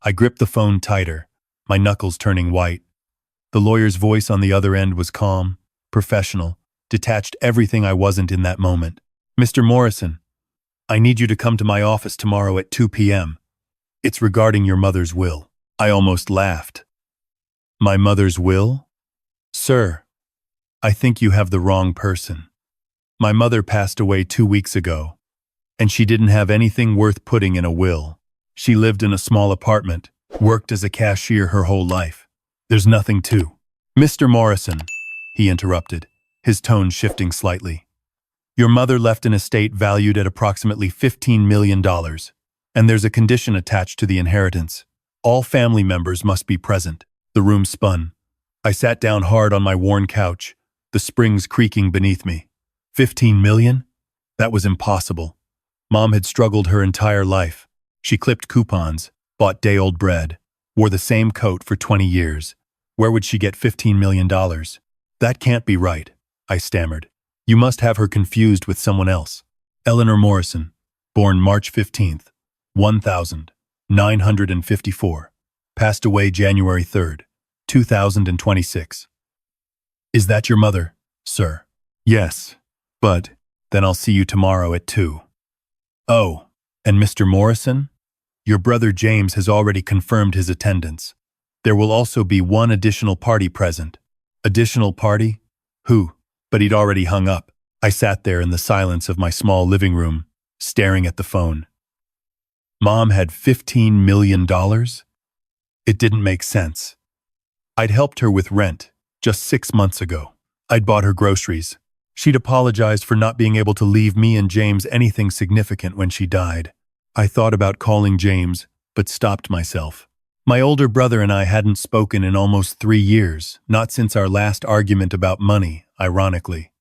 I gripped the phone tighter, my knuckles turning white. The lawyer's voice on the other end was calm, professional, detached everything I wasn't in that moment. Mr. Morrison, I need you to come to my office tomorrow at 2 p.m. It's regarding your mother's will. I almost laughed. My mother's will? Sir, I think you have the wrong person. My mother passed away 2 weeks ago, and she didn't have anything worth putting in a will. She lived in a small apartment, worked as a cashier her whole life. There's nothing to. Mr. Morrison, he interrupted, his tone shifting slightly. Your mother left an estate valued at approximately $15 million, and there's a condition attached to the inheritance. All family members must be present. The room spun. I sat down hard on my worn couch, the springs creaking beneath me. 15 million? That was impossible. Mom had struggled her entire life. She clipped coupons, bought day-old bread, wore the same coat for 20 years. Where would she get $15 million? That can't be right, I stammered. You must have her confused with someone else. Eleanor Morrison, born March 15th, 1954, passed away January 3rd, 2026. Is that your mother, sir? Yes, but then I'll see you tomorrow at 2. Oh, and Mr. Morrison? Your brother James has already confirmed his attendance. There will also be one additional party present. Additional party? Who? But he'd already hung up. I sat there in the silence of my small living room, staring at the phone. Mom had $15 million? It didn't make sense. I'd helped her with rent just 6 months ago. I'd bought her groceries. She'd apologized for not being able to leave me and James anything significant when she died. I thought about calling James, but stopped myself. My older brother and I hadn't spoken in almost 3 years, not since our last argument about money, ironically.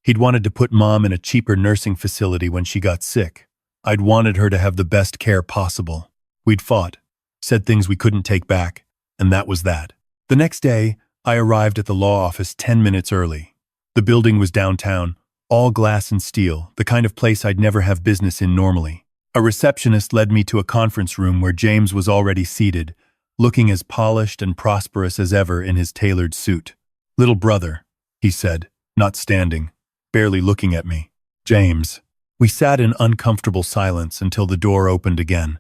He'd wanted to put Mom in a cheaper nursing facility when she got sick. I'd wanted her to have the best care possible. We'd fought, said things we couldn't take back, and that was that. The next day, I arrived at the law office 10 minutes early. The building was downtown, all glass and steel, the kind of place I'd never have business in normally. A receptionist led me to a conference room where James was already seated, looking as polished and prosperous as ever in his tailored suit. Little brother, he said, not standing, barely looking at me. James. We sat in uncomfortable silence until the door opened again.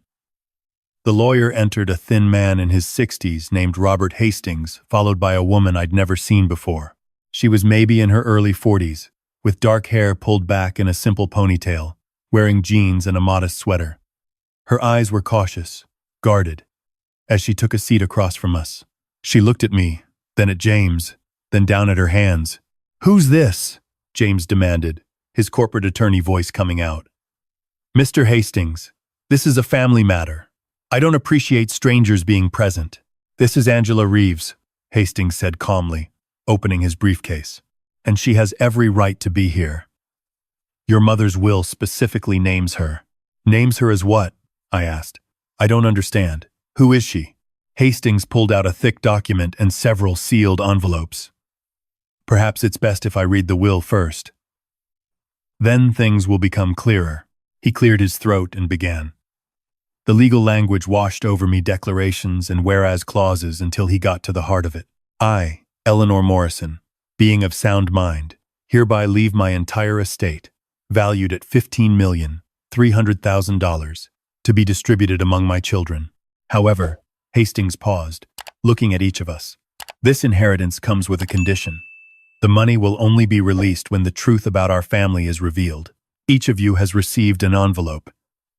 The lawyer entered, a thin man in his 60s named Robert Hastings, followed by a woman I'd never seen before. She was maybe in her early 40s, with dark hair pulled back in a simple ponytail, wearing jeans and a modest sweater. Her eyes were cautious, guarded, as she took a seat across from us. She looked at me, then at James, then down at her hands. "Who's this?" James demanded, his corporate attorney voice coming out. "Mr. Hastings, this is a family matter. I don't appreciate strangers being present. This is Angela Reeves," Hastings said calmly, opening his briefcase. "And she has every right to be here. Your mother's will specifically names her." "Names her as what?" I asked. "I don't understand. Who is she?" Hastings pulled out a thick document and several sealed envelopes. "Perhaps it's best if I read the will first. Then things will become clearer." He cleared his throat and began. The legal language washed over me, declarations and whereas clauses, until he got to the heart of it. "I, Eleanor Morrison, being of sound mind, hereby leave my entire estate, valued at $15,300,000, to be distributed among my children." However, Hastings paused, looking at each of us. "This inheritance comes with a condition. The money will only be released when the truth about our family is revealed. Each of you has received an envelope.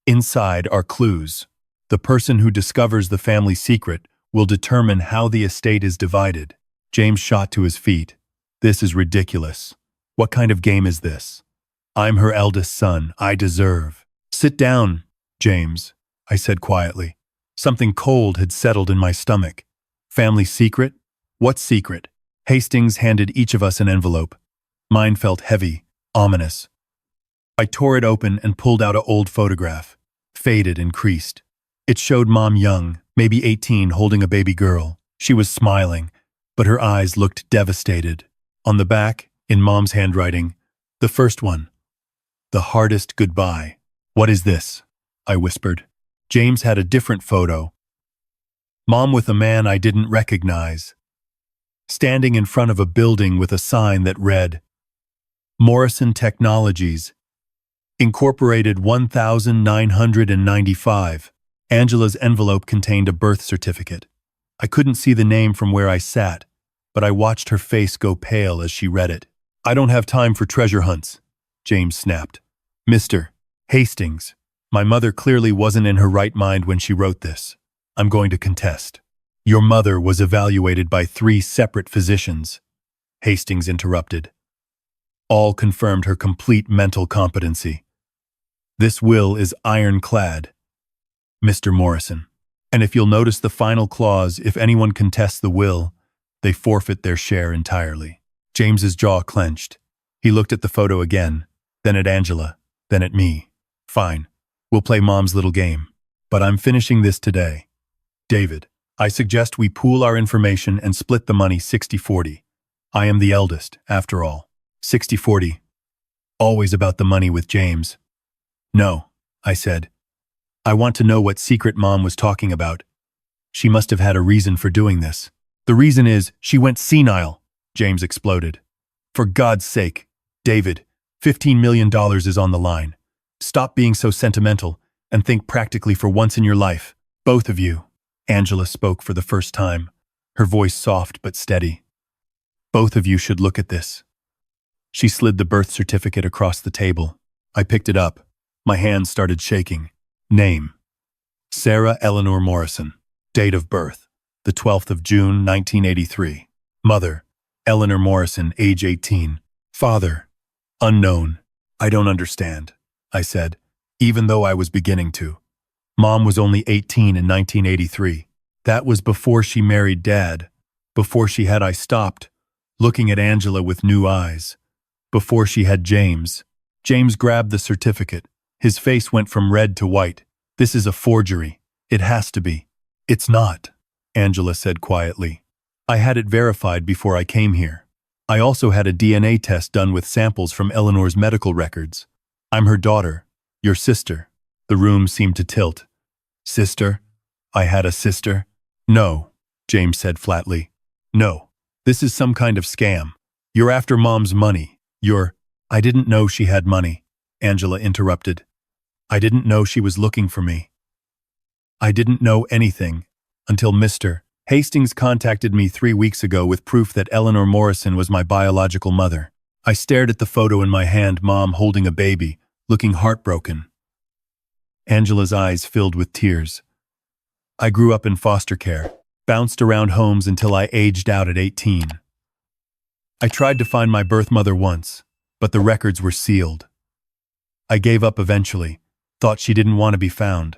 Inside are clues. The person who discovers the family secret will determine how the estate is divided." James shot to his feet. "This is ridiculous. What kind of game is this? I'm her eldest son. I deserve." "Sit down, James," I said quietly. Something cold had settled in my stomach. "Family secret? What secret?" Hastings handed each of us an envelope. Mine felt heavy, ominous. I tore it open and pulled out an old photograph, faded and creased. It showed Mom young, maybe 18, holding a baby girl. She was smiling, but her eyes looked devastated. On the back, in Mom's handwriting, the first one, "The hardest goodbye." "What is this?" I whispered. James had a different photo, Mom with a man I didn't recognize, standing in front of a building with a sign that read, Morrison Technologies, Incorporated 1995. Angela's envelope contained a birth certificate. I couldn't see the name from where I sat, but I watched her face go pale as she read it. I don't have time for treasure hunts, James snapped. Mr. Hastings, my mother clearly wasn't in her right mind when she wrote this. I'm going to contest. Your mother was evaluated by 3 separate physicians, Hastings interrupted. All confirmed her complete mental competency. This will is ironclad, Mr. Morrison. And if you'll notice the final clause, if anyone contests the will, they forfeit their share entirely. James's jaw clenched. He looked at the photo again, then at Angela, then at me. Fine, we'll play Mom's little game. But I'm finishing this today. David, I suggest we pool our information and split the money 60-40. I am the eldest, after all. 60-40. Always about the money with James. No, I said. I want to know what secret Mom was talking about. She must have had a reason for doing this. The reason is she went senile, James exploded. For God's sake, David, $15 million is on the line. Stop being so sentimental and think practically for once in your life. Both of you. Angela spoke for the first time, her voice soft but steady. Both of you should look at this. She slid the birth certificate across the table. I picked it up. My hands started shaking. Name: Sarah Eleanor Morrison. Date of birth: the 12th of June, 1983. Mother: Eleanor Morrison, age 18. Father: unknown. I don't understand, I said, even though I was beginning to. Mom was only 18 in 1983. That was before she married Dad, before she had I stopped, looking at Angela with new eyes, before she had James. James grabbed the certificate. His face went from red to white. This is a forgery. It has to be. It's not, Angela said quietly. I had it verified before I came here. I also had a DNA test done with samples from Eleanor's medical records. I'm her daughter, your sister. The room seemed to tilt. Sister? I had a sister? No, James said flatly. No, this is some kind of scam. You're after Mom's money. I didn't know she had money, Angela interrupted. I didn't know she was looking for me. I didn't know anything until Mr. Hastings contacted me 3 weeks ago with proof that Eleanor Morrison was my biological mother. I stared at the photo in my hand, Mom holding a baby, looking heartbroken. Angela's eyes filled with tears. I grew up in foster care, bounced around homes until I aged out at 18. I tried to find my birth mother once, but the records were sealed. I gave up eventually, thought she didn't want to be found.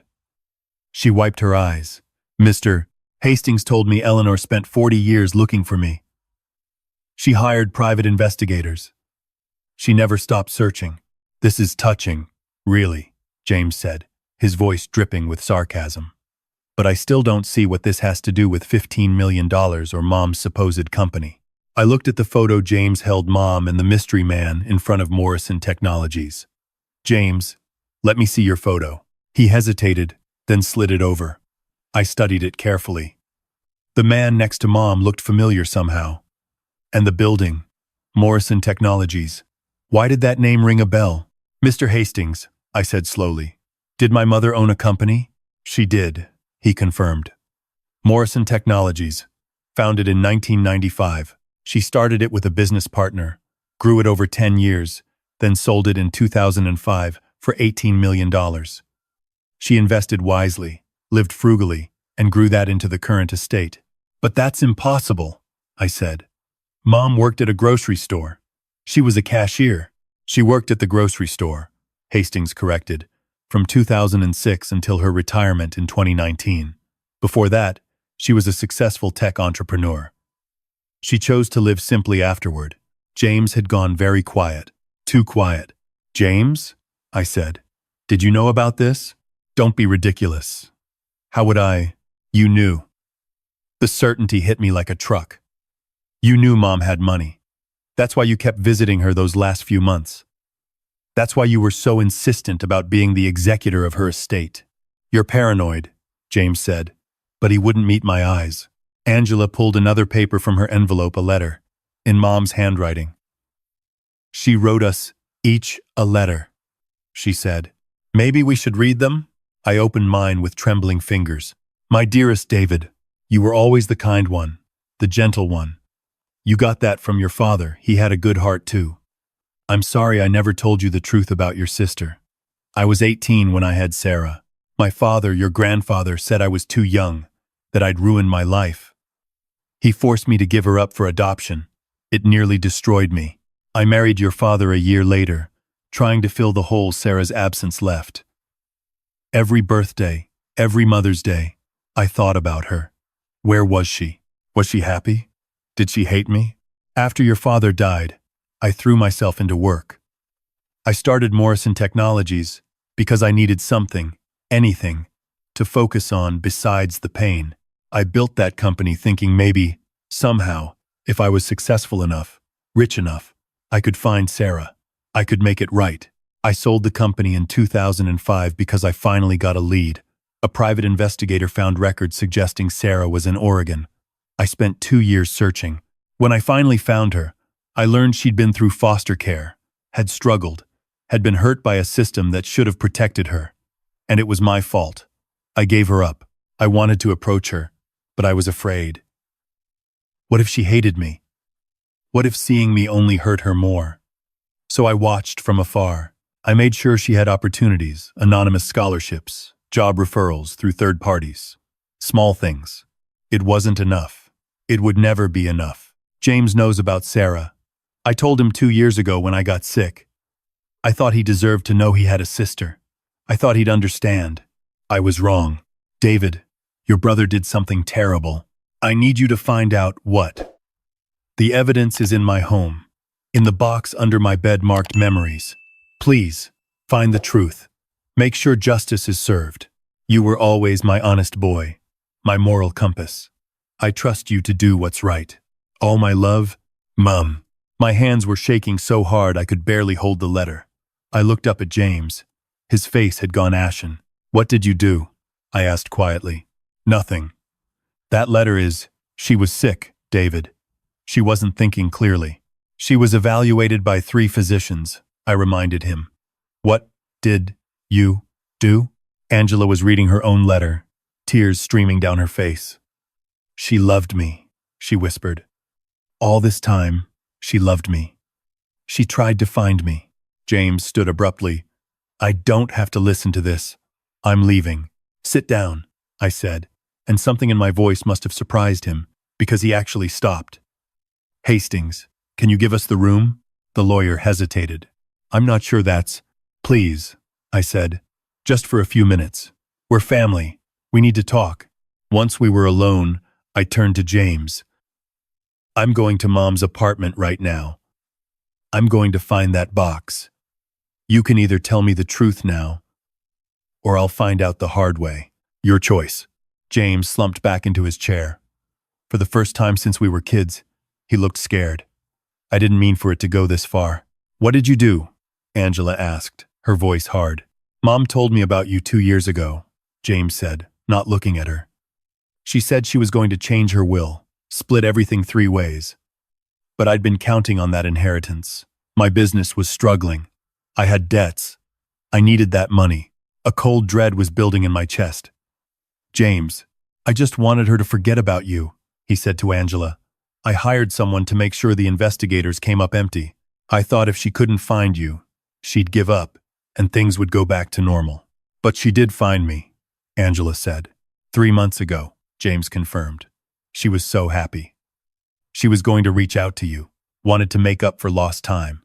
She wiped her eyes. Mr. Hastings told me Eleanor spent 40 years looking for me. She hired private investigators. She never stopped searching. This is touching, really, James said, his voice dripping with sarcasm. But I still don't see what this has to do with $15 million or Mom's supposed company. I looked at the photo James held Mom and the mystery man in front of Morrison Technologies. James, let me see your photo. He hesitated, then slid it over. I studied it carefully. The man next to Mom looked familiar somehow. And the building, Morrison Technologies. Why did that name ring a bell? Mr. Hastings, I said slowly. Did my mother own a company? She did, he confirmed. Morrison Technologies, founded in 1995. She started it with a business partner, grew it over 10 years, then sold it in 2005 for $18 million. She invested wisely, lived frugally, and grew that into the current estate. But that's impossible, I said. Mom worked at a grocery store. She was a cashier. She worked at the grocery store, Hastings corrected, from 2006 until her retirement in 2019. Before that, she was a successful tech entrepreneur. She chose to live simply afterward. James had gone very quiet. Too quiet. James? I said. Did you know about this? Don't be ridiculous. How would I? You knew. The certainty hit me like a truck. You knew Mom had money. That's why you kept visiting her those last few months. That's why you were so insistent about being the executor of her estate. You're paranoid, James said. but he wouldn't meet my eyes. Angela pulled another paper from her envelope, a letter, in Mom's handwriting. She wrote us each a letter, she said. Maybe we should read them? I opened mine with trembling fingers. My dearest David, you were always the kind one, the gentle one. You got that from your father. He had a good heart too. I'm sorry I never told you the truth about your sister. I was 18 when I had Sarah. My father, your grandfather, said I was too young, that I'd ruin my life. He forced me to give her up for adoption. It nearly destroyed me. I married your father a year later, trying to fill the hole Sarah's absence left. Every birthday, every Mother's Day, I thought about her. Where was she? Was she happy? Did she hate me? After your father died, I threw myself into work. I started Morrison Technologies because I needed something, anything, to focus on besides the pain. I built that company thinking maybe, somehow, if I was successful enough, rich enough, I could find Sarah. I could make it right. I sold the company in 2005 because I finally got a lead. A private investigator found records suggesting Sarah was in Oregon. I spent 2 years searching. When I finally found her, I learned she'd been through foster care, had struggled, had been hurt by a system that should have protected her. And it was my fault. I gave her up. I wanted to approach her, but I was afraid. What if she hated me? What if seeing me only hurt her more? So I watched from afar. I made sure she had opportunities, anonymous scholarships, job referrals through third parties. Small things. It wasn't enough. It would never be enough. James knows about Sarah. I told him 2 years ago when I got sick. I thought he deserved to know he had a sister. I thought he'd understand. I was wrong. David, your brother did something terrible. I need you to find out what. The evidence is in my home, in the box under my bed marked memories. Please, find the truth. Make sure justice is served. You were always my honest boy, my moral compass. I trust you to do what's right. All my love, Mum. My hands were shaking so hard I could barely hold the letter. I looked up at James. His face had gone ashen. What did you do? I asked quietly. Nothing. That letter is, she was sick, David. She wasn't thinking clearly. She was evaluated by 3 physicians, I reminded him. What did you do? Angela was reading her own letter, tears streaming down her face. She loved me, she whispered. All this time, she loved me. She tried to find me. James stood abruptly. I don't have to listen to this. I'm leaving. Sit down, I said, and something in my voice must have surprised him, because he actually stopped. Hastings, can you give us the room? The lawyer hesitated. I'm not sure that's... Please, I said, just for a few minutes. We're family. We need to talk. Once we were alone, I turned to James. I'm going to Mom's apartment right now. I'm going to find that box. You can either tell me the truth now, or I'll find out the hard way. Your choice. James slumped back into his chair. For the first time since we were kids, he looked scared. I didn't mean for it to go this far. What did you do? Angela asked, her voice hard. Mom told me about you 2 years ago, James said, not looking at her. She said she was going to change her will, split everything 3 ways. But I'd been counting on that inheritance. My business was struggling. I had debts. I needed that money. A cold dread was building in my chest. James, I just wanted her to forget about you, he said to Angela. I hired someone to make sure the investigators came up empty. I thought if she couldn't find you, she'd give up, and things would go back to normal. But she did find me, Angela said. 3 months ago, James confirmed. She was so happy. She was going to reach out to you, wanted to make up for lost time.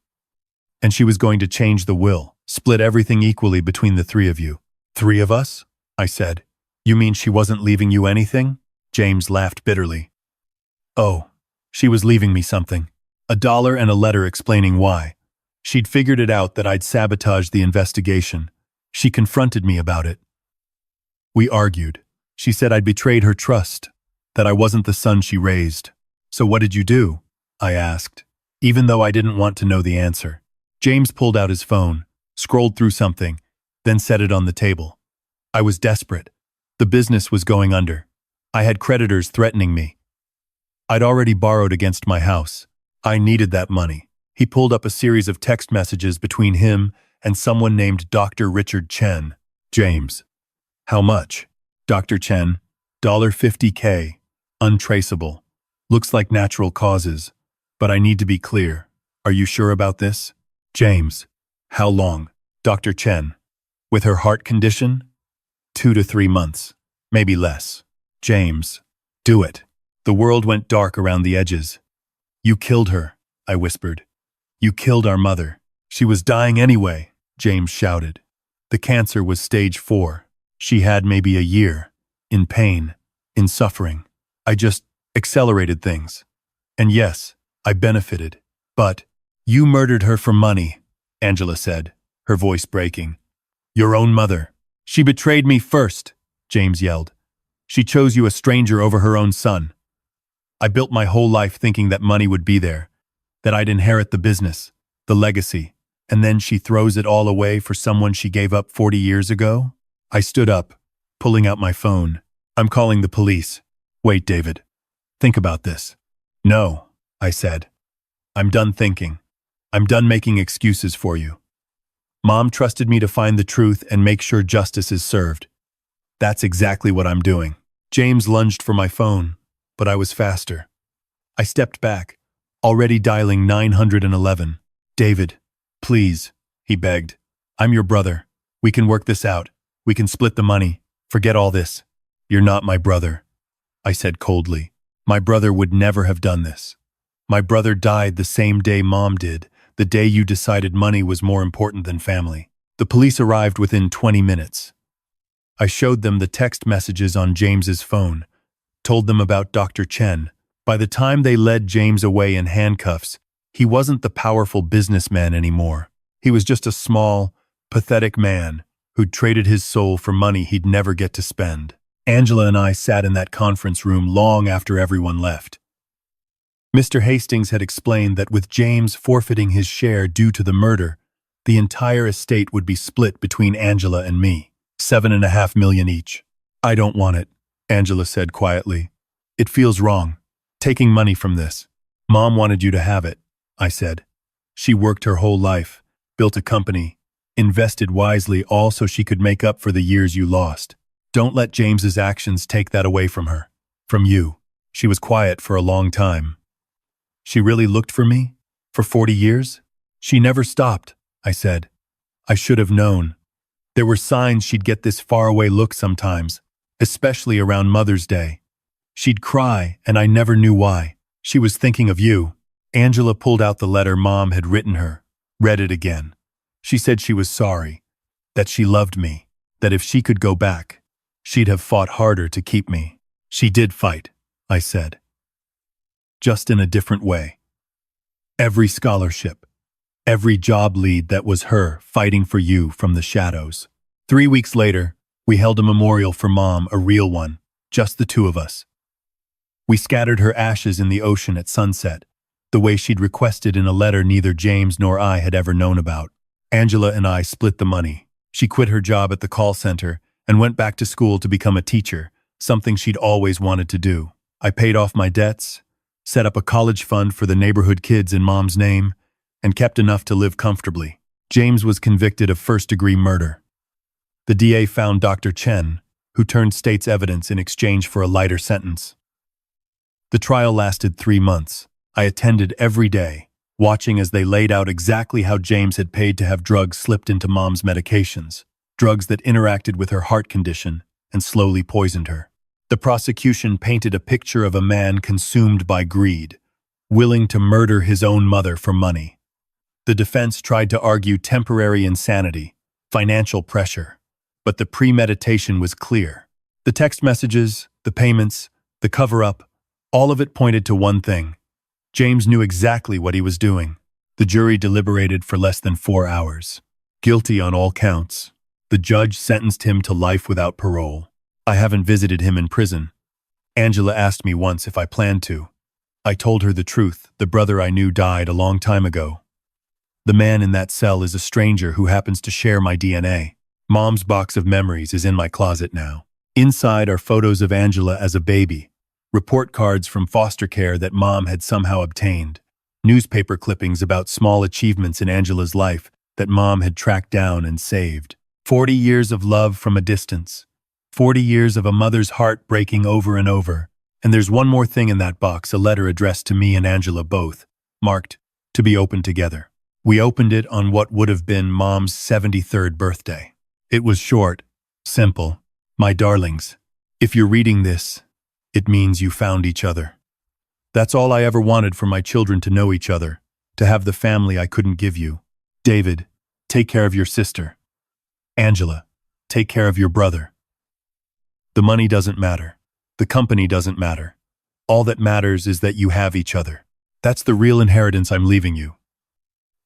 And she was going to change the will, split everything equally between the 3 of you. 3 of us? I said. You mean she wasn't leaving you anything? James laughed bitterly. Oh, she was leaving me something. $1 and a letter explaining why. She'd figured it out that I'd sabotaged the investigation. She confronted me about it. We argued. She said I'd betrayed her trust, that I wasn't the son she raised. So what did you do? I asked, even though I didn't want to know the answer. James pulled out his phone, scrolled through something, then set it on the table. I was desperate. The business was going under. I had creditors threatening me. I'd already borrowed against my house. I needed that money. He pulled up a series of text messages between him and someone named Dr. Richard Chen. James. How much? Dr. Chen. $50K. Untraceable. Looks like natural causes. But I need to be clear. Are you sure about this? James. How long? Dr. Chen. With her heart condition? 2 to 3 months. Maybe less. James. Do it. The world went dark around the edges. You killed her, I whispered. You killed our mother. She was dying anyway, James shouted. The cancer was stage 4. She had maybe a year. In pain. In suffering. I just accelerated things. And yes, I benefited. But, you murdered her for money, Angela said, her voice breaking. Your own mother. She betrayed me first, James yelled. She chose you, a stranger, over her own son. I built my whole life thinking that money would be there, that I'd inherit the business, the legacy, and then she throws it all away for someone she gave up 40 years ago? I stood up, pulling out my phone. I'm calling the police. Wait, David. Think about this. No, I said. I'm done thinking. I'm done making excuses for you. Mom trusted me to find the truth and make sure justice is served. That's exactly what I'm doing. James lunged for my phone, but I was faster. I stepped back, already dialing 911. David, please, he begged. I'm your brother. We can work this out. We can split the money. Forget all this. You're not my brother, I said coldly. My brother would never have done this. My brother died the same day Mom did, the day you decided money was more important than family. The police arrived within 20 minutes. I showed them the text messages on James's phone, told them about Dr. Chen. By the time they led James away in handcuffs, he wasn't the powerful businessman anymore. He was just a small, pathetic man who'd traded his soul for money he'd never get to spend. Angela and I sat in that conference room long after everyone left. Mr. Hastings had explained that with James forfeiting his share due to the murder, the entire estate would be split between Angela and me, $7.5 million each. I don't want it, Angela said quietly. It feels wrong, taking money from this. Mom wanted you to have it, I said. She worked her whole life, built a company, invested wisely, all so she could make up for the years you lost. Don't let James's actions take that away from her, from you. She was quiet for a long time. She really looked for me? For 40 years? She never stopped, I said. I should have known. There were signs she'd get this faraway look sometimes, especially around Mother's Day. She'd cry, and I never knew why. She was thinking of you. Angela pulled out the letter Mom had written her, read it again. She said she was sorry, that she loved me, that if she could go back, she'd have fought harder to keep me. She did fight, I said. Just in a different way. Every scholarship, every job lead, that was her fighting for you from the shadows. 3 weeks later, we held a memorial for Mom, a real one, just the two of us. We scattered her ashes in the ocean at sunset, the way she'd requested in a letter neither James nor I had ever known about. Angela and I split the money. She quit her job at the call center and went back to school to become a teacher, something she'd always wanted to do. I paid off my debts, set up a college fund for the neighborhood kids in Mom's name, and kept enough to live comfortably. James was convicted of first-degree murder. The DA found Dr. Chen, who turned state's evidence in exchange for a lighter sentence. The trial lasted 3 months. I attended every day, watching as they laid out exactly how James had paid to have drugs slipped into Mom's medications, drugs that interacted with her heart condition and slowly poisoned her. The prosecution painted a picture of a man consumed by greed, willing to murder his own mother for money. The defense tried to argue temporary insanity, financial pressure, but the premeditation was clear. The text messages, the payments, the cover-up, all of it pointed to one thing. James knew exactly what he was doing. The jury deliberated for less than 4 hours. Guilty on all counts. The judge sentenced him to life without parole. I haven't visited him in prison. Angela asked me once if I planned to. I told her the truth. The brother I knew died a long time ago. The man in that cell is a stranger who happens to share my DNA. Mom's box of memories is in my closet now. Inside are photos of Angela as a baby, report cards from foster care that Mom had somehow obtained, newspaper clippings about small achievements in Angela's life that Mom had tracked down and saved. 40 years of love from a distance. 40 years of a mother's heart breaking over and over. And there's one more thing in that box, a letter addressed to me and Angela both, marked, to be opened together. We opened it on what would have been Mom's 73rd birthday. It was short, simple. My darlings, if you're reading this, it means you found each other. That's all I ever wanted for my children, to know each other, to have the family I couldn't give you. David, take care of your sister. Angela, take care of your brother. The money doesn't matter. The company doesn't matter. All that matters is that you have each other. That's the real inheritance I'm leaving you.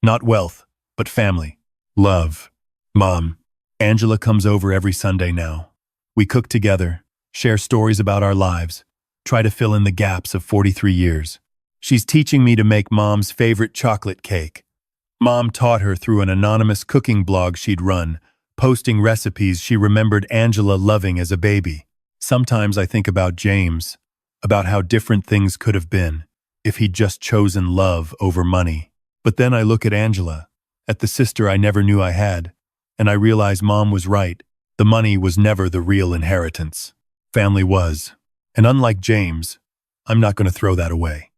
Not wealth, but family. Love. Mom. Angela comes over every Sunday now. We cook together, share stories about our lives, try to fill in the gaps of 43 years. She's teaching me to make Mom's favorite chocolate cake. Mom taught her through an anonymous cooking blog she'd run, posting recipes she remembered Angela loving as a baby. Sometimes I think about James, about how different things could have been if he'd just chosen love over money. But then I look at Angela, at the sister I never knew I had, and I realize Mom was right. The money was never the real inheritance. Family was. And unlike James, I'm not going to throw that away.